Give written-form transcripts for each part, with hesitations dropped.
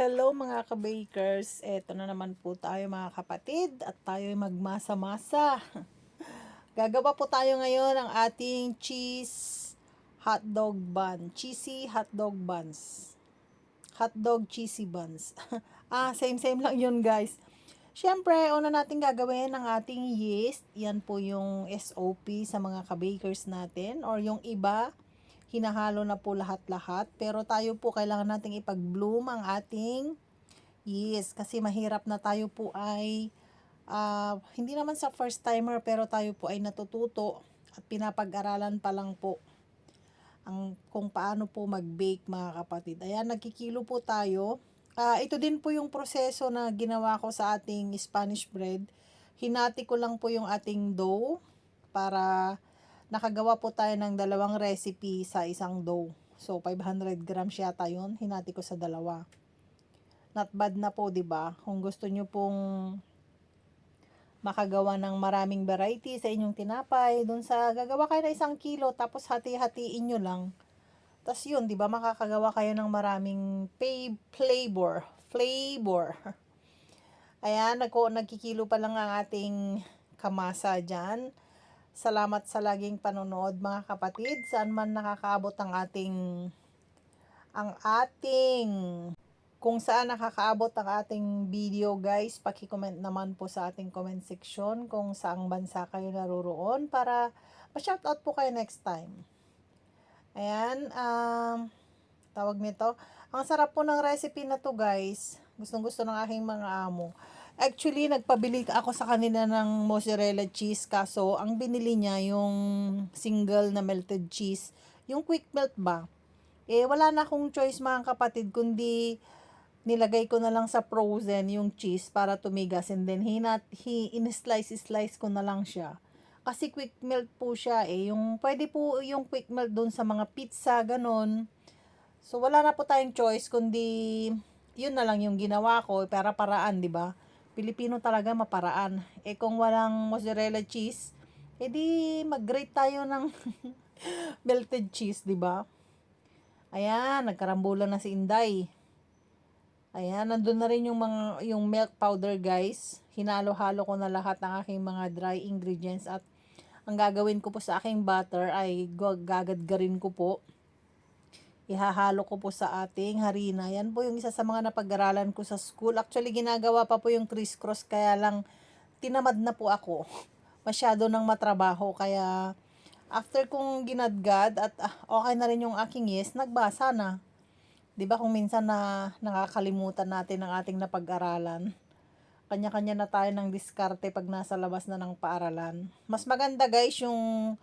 Hello mga ka-bakers. Eto na naman po tayo mga kapatid at tayo magmasa-masa. Gagawa po tayo ngayon ng ating cheese hotdog bun. Cheesy hotdog buns. Hotdog cheesy buns. Same lang yun guys. Siyempre, una natin gagawin ang ating yeast. Yan po yung SOP sa mga ka-bakers natin or yung iba hinahalo na po lahat-lahat. Pero tayo po, kailangan nating ipag-bloom ang ating yeast. Kasi mahirap na tayo po ay, hindi naman sa first timer, pero tayo po ay natututo at pinapag-aralan pa lang po kung paano po mag-bake mga kapatid. Ayan, nagkikilo po tayo. Ito din po yung proseso na ginawa ko sa ating Spanish bread. Hinati ko lang po yung ating dough para nakagawa po tayo ng dalawang recipe sa isang dough. So, 500 grams yata yun. Hinati ko sa dalawa. Not bad na po, 'di ba? Kung gusto nyo pong makagawa ng maraming variety sa inyong tinapay, dun sa gagawa kayo ng 1 kilo, tapos hati-hatiin nyo lang. Tapos yun, 'di ba? Makakagawa kayo ng maraming flavor. Ayan, nagkikilo pa lang ang ating kamasa dyan. Salamat sa laging panonood mga kapatid. Saan man nakakaabot ang ating kung saan nakakaabot ang ating video guys, paki-comment naman po sa ating comment section kung saang bansa kayo naroroon para ma-shoutout po kayo next time. Ayan, tawag nito. Ang sarap po ng recipe na to guys. Gustong gusto ng aking mga amo. Actually, nagpabili ako sa kanila ng mozzarella cheese, kaso ang binili niya yung single na melted cheese, yung quick melt ba. Wala na akong choice mga kapatid, kundi nilagay ko na lang sa frozen yung cheese para tumigas, and then in-slice ko na lang siya. Kasi quick melt po siya yung pwede po yung quick melt doon sa mga pizza, ganon. So wala na po tayong choice kundi yun na lang yung ginawa ko para paraan, 'di ba? Pilipino talaga maparaan. Kung walang mozzarella cheese, edi mag-grate tayo ng melted cheese, 'di ba? Ayan, nagkarambulan na si Inday. Ayan, nandun na rin yung milk powder guys. Hinalo-halo ko na lahat ng aking mga dry ingredients at ang gagawin ko po sa aking butter ay gagadgarin ko po. Ihahalo ko po sa ating harina. Yan po yung isa sa mga napag-aralan ko sa school. Actually, ginagawa pa po yung crisscross, kaya lang tinamad na po ako. Masyado nang matrabaho, kaya after kong ginadgad at okay na rin yung aking yeast, nagbasa na. 'Di ba kung minsan na nakakalimutan natin ang ating napag-aralan. Kanya-kanya na tayo ng diskarte pag nasa labas na ng paaralan. Mas maganda guys yung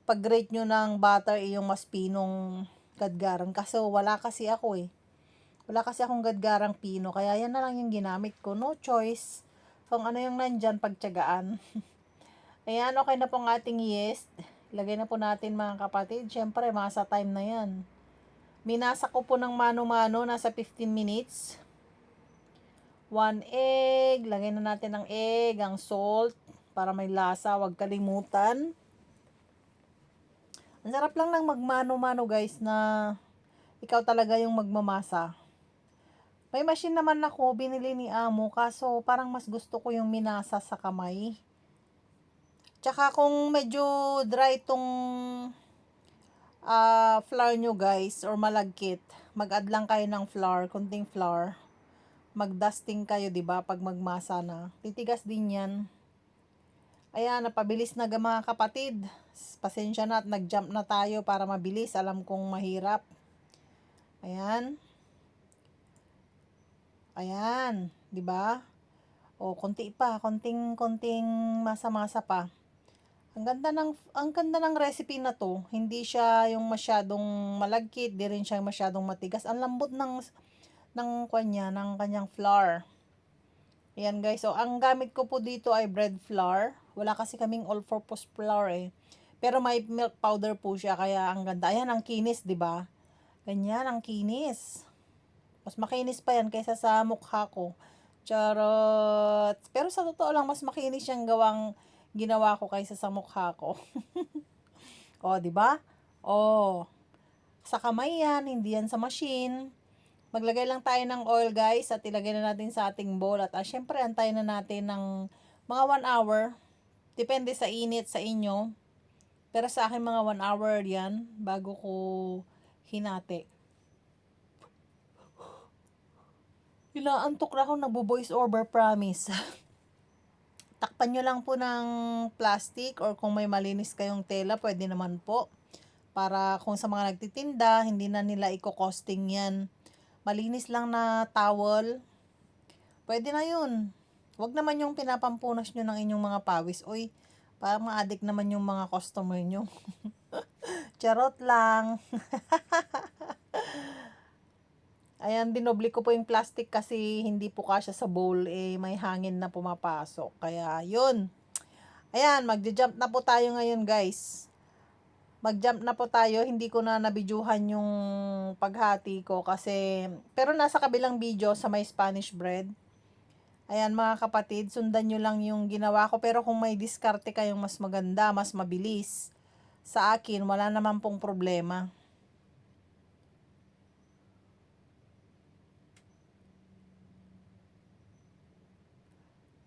pag-grate nyo ng butter yung mas pinong gadgaran. Kasi wala kasi ako Wala kasi akong gadgarang pino. Kaya yan na lang yung ginamit ko. No choice. Kung ano yung nandyan, pagtiyagaan. Ayan, okay na po ang ating yeast. Lagay na po natin mga kapatid. Siyempre, masa time na yan. Minasa ko po ng mano-mano. Nasa 15 minutes. 1 egg. Lagay na natin ang egg, ang salt. Para may lasa. Huwag kalimutan. Ang sarap lang ng magmano-mano guys, na ikaw talaga yung magmamasa. May machine naman ako, binili ni amo, kaso parang mas gusto ko yung minasa sa kamay. Tsaka kung medyo dry tong flour nyo guys, or malagkit, mag-add lang kayo ng flour, kunting flour. Mag-dusting kayo, 'di ba, pag magmasa na. Titigas din 'yan. Ayan, napabilis na mga kapatid. Pasensya na at nag-jump na tayo para mabilis. Alam kong mahirap. Ayan. Ayan, 'di ba? Konti pa, konting masa-masa pa. Ang ganda ng recipe na 'to. Hindi siya yung masyadong malagkit, di rin siya masyadong matigas. Ang lambot ng kanyang flour. Ayan guys, so ang gamit ko po dito ay bread flour. Wala kasi kaming all-purpose flour Pero may milk powder po siya, kaya ang ganda. Ayan, ang kinis, 'di ba? Ganyan ang kinis. Mas makinis pa yan kaysa sa mukha ko. Charot. Pero sa totoo lang, mas makinis yung ginawa ko kaysa sa mukha ko. 'Di ba? Sa kamay yan, hindi yan sa machine. Maglagay lang tayo ng oil guys at ilagay na natin sa ating bowl at syempre antayin na natin ng mga 1 hour. Depende sa init sa inyo. Pero sa akin mga 1 hour yan bago ko hinati. Inaantok na ako, nagbo-voice over, promise. Takpan nyo lang po ng plastic or kung may malinis kayong tela, pwede naman po. Para kung sa mga nagtitinda, hindi na nila i-costing yan. Malinis lang na towel, pwede na yun. Huwag naman yung pinapampunas nyo ng inyong mga pawis. Uy, parang ma-addict naman yung mga customer nyo. Charot lang. Ayan, dinoble ko po yung plastic kasi hindi po kasya sa bowl. May hangin na pumapasok. Kaya, yun. Ayan, magja-jump na po tayo ngayon, guys. Mag-jump na po tayo. Hindi ko na nabidyuhan yung paghati ko kasi, pero nasa kabilang video sa may Spanish bread. Ayan, mga kapatid, sundan nyo lang yung ginawa ko. Pero kung may diskarte kayong mas maganda, mas mabilis, sa akin, wala naman pong problema.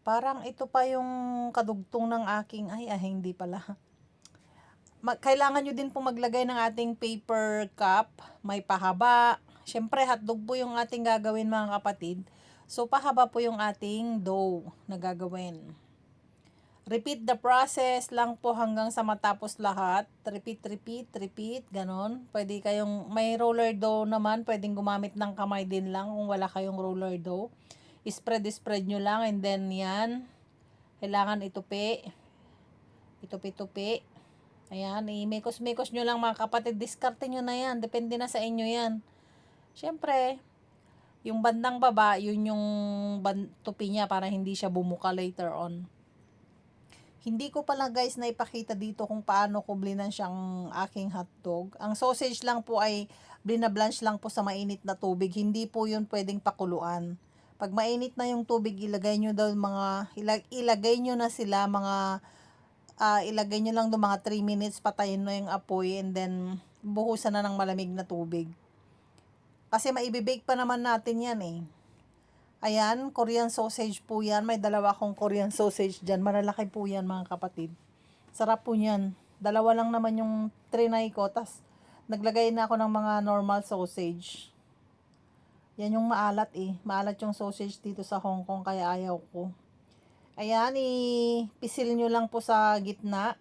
Parang ito pa yung kadugtong ng aking, hindi pala. Kailangan nyo din po maglagay ng ating paper cup, may pahaba. Siyempre, hotdog po yung ating gagawin mga kapatid. So, pahaba po yung ating dough na gagawin. Repeat the process lang po hanggang sa matapos lahat. Repeat, ganon. Pwede kayong, may roller dough naman, pwedeng gumamit ng kamay din lang kung wala kayong roller dough. Spread nyo lang and then yan. Kailangan itupi. Itupi. Ayan, i-mekos nyo lang mga kapatid. Diskarte nyo na yan. Depende na sa inyo yan. Siyempre, yung bandang baba, yun yung tupi niya para hindi siya bumuka later on. Hindi ko pala guys na ipakita dito kung paano ko blinan siyang aking hotdog. Ang sausage lang po ay blinablanch lang po sa mainit na tubig. Hindi po yun pwedeng pakuluan. Pag mainit na yung tubig, ilagay nyo na sila ilagay nyo lang doon mga 3 minutes, patayin na yung apoy and then buhusan na ng malamig na tubig. Kasi maibibake pa naman natin yan eh. Ayan, Korean sausage po yan. May dalawa akong Korean sausage dyan. Malalaki po yan mga kapatid. Sarap po yan. Dalawa lang naman yung trinay ko. Tas naglagay na ako ng mga normal sausage. Yan yung maalat eh. Maalat yung sausage dito sa Hong Kong kaya ayaw ko. Ayan, ipisil nyo lang po sa gitna.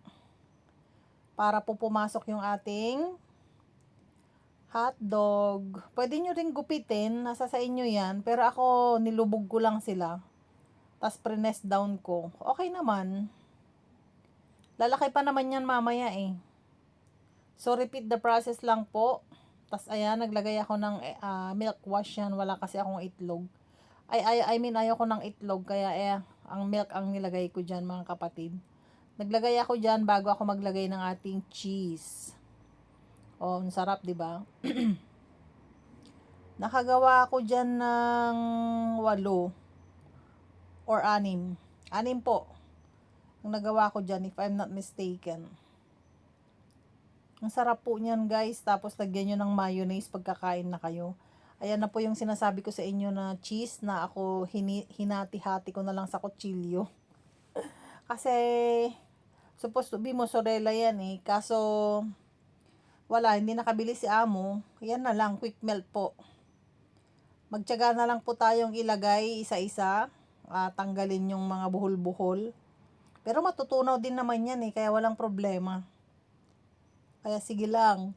Para po pumasok yung ating hotdog. Pwede nyo rin gupitin. Nasa sa inyo yan. Pero ako, nilubog ko lang sila. Tapos pre-nest down ko. Okay naman. Lalaki pa naman yan mamaya eh. So, repeat the process lang po. Tapos, ayan, naglagay ako ng milk wash yan. Wala kasi akong itlog. Ayoko ng itlog. Kaya, ang milk ang nilagay ko dyan, mga kapatid. Naglagay ako dyan bago ako maglagay ng ating cheese. Oh, ang sarap, di ba? Nakagawa ako dyan ng 8 or 6. 6 po. Ang nagawa ko dyan, if I'm not mistaken. Ang sarap po niyan guys. Tapos lagyan nyo ng mayonnaise pagkakain na kayo. Ayan na po yung sinasabi ko sa inyo na cheese na ako hinati-hati ko na lang sa kutsilyo. Kasi supposed to be mozzarella yan eh. Kaso wala, hindi nakabili si amo. Yan na lang, quick melt po. Magtiyaga na lang po tayong ilagay isa-isa. Tanggalin yung mga buhol-buhol. Pero matutunaw din naman yan eh. Kaya walang problema. Kaya sige lang.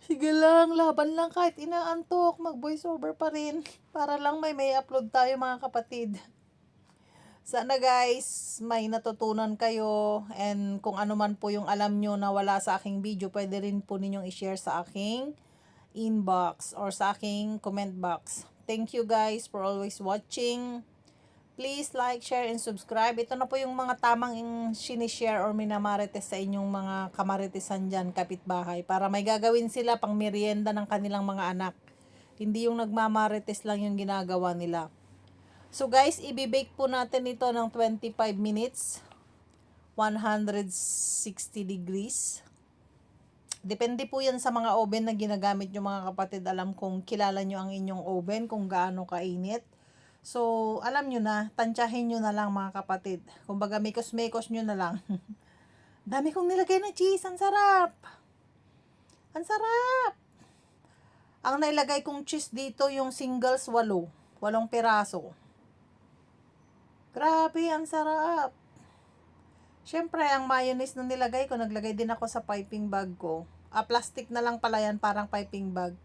Sige lang, laban lang kahit inaantok. Mag-voice over pa rin. Para lang may upload tayo mga kapatid. Sana guys, may natutunan kayo. And kung ano man po yung alam nyo na wala sa aking video, pwede rin po ninyong i-share sa aking inbox or sa aking comment box. Thank you guys for always watching. Please like, share, and subscribe. Ito na po yung mga tamang sinishare or minamarites sa inyong mga kamaritisan dyan, kapitbahay. Para may gagawin sila pang merienda ng kanilang mga anak. Hindi yung nagmamarites lang yung ginagawa nila. So guys, ibibake po natin ito ng 25 minutes. 160 degrees. Depende po yan sa mga oven na ginagamit nyo mga kapatid. Alam kong kilala nyo ang inyong oven kung gaano kainit. So, alam nyo na, tansyahin nyo na lang mga kapatid. Kumbaga, mekos-mekos nyo na lang. Dami kong nilagay na cheese, ang sarap! Ang sarap! Ang nailagay kong cheese dito, yung singles 8 piraso. Grabe, ang sarap! Siyempre, ang mayonnaise na nilagay ko, naglagay din ako sa piping bag ko. Plastic na lang pala yan, parang piping bag.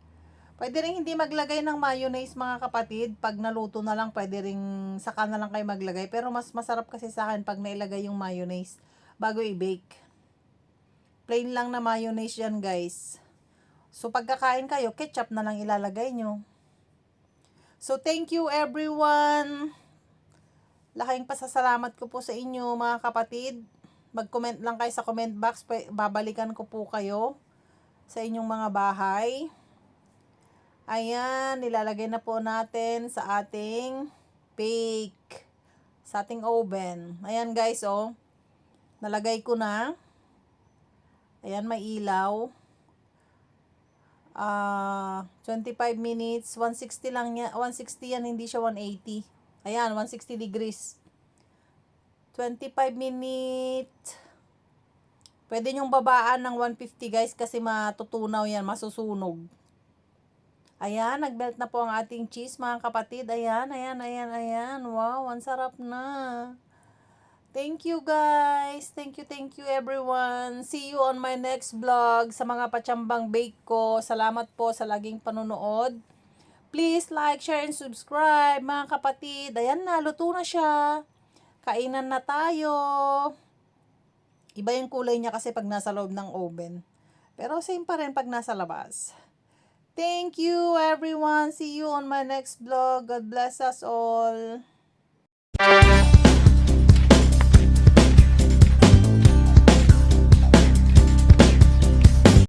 Pwede rin hindi maglagay ng mayonnaise mga kapatid. Pag naluto na lang, pwede rin saka na lang kayo maglagay. Pero mas masarap kasi sa akin pag nailagay yung mayonnaise bago i-bake. Plain lang na mayonnaise yan guys. So pagkakain kayo, ketchup na lang ilalagay nyo. So thank you everyone. Laking pasasalamat ko po sa inyo mga kapatid. Mag-comment lang kayo sa comment box. Babalikan ko po kayo sa inyong mga bahay. Ayan, nilalagay na po natin sa ating bake. Sa ating oven. Ayan guys, oh. Nalagay ko na. Ayan, may ilaw. 25 minutes. 160 lang yan. 160 yan, hindi siya 180. Ayan, 160 degrees. 25 minutes. Pwede nyong babaan ng 150 guys kasi matutunaw yan, masusunog. Ayan, nag-melt na po ang ating cheese mga kapatid. Ayan, ayan, ayan, ayan. Wow, ang sarap na. Thank you guys. Thank you everyone. See you on my next vlog sa mga patsambang bake ko. Salamat po sa laging panonood. Please like, share, and subscribe mga kapatid. Ayan na, luto na siya. Kainan na tayo. Iba yung kulay niya kasi pag nasa loob ng oven. Pero same pa rin pag nasa labas. Thank you everyone. See you on my next vlog. God bless us all.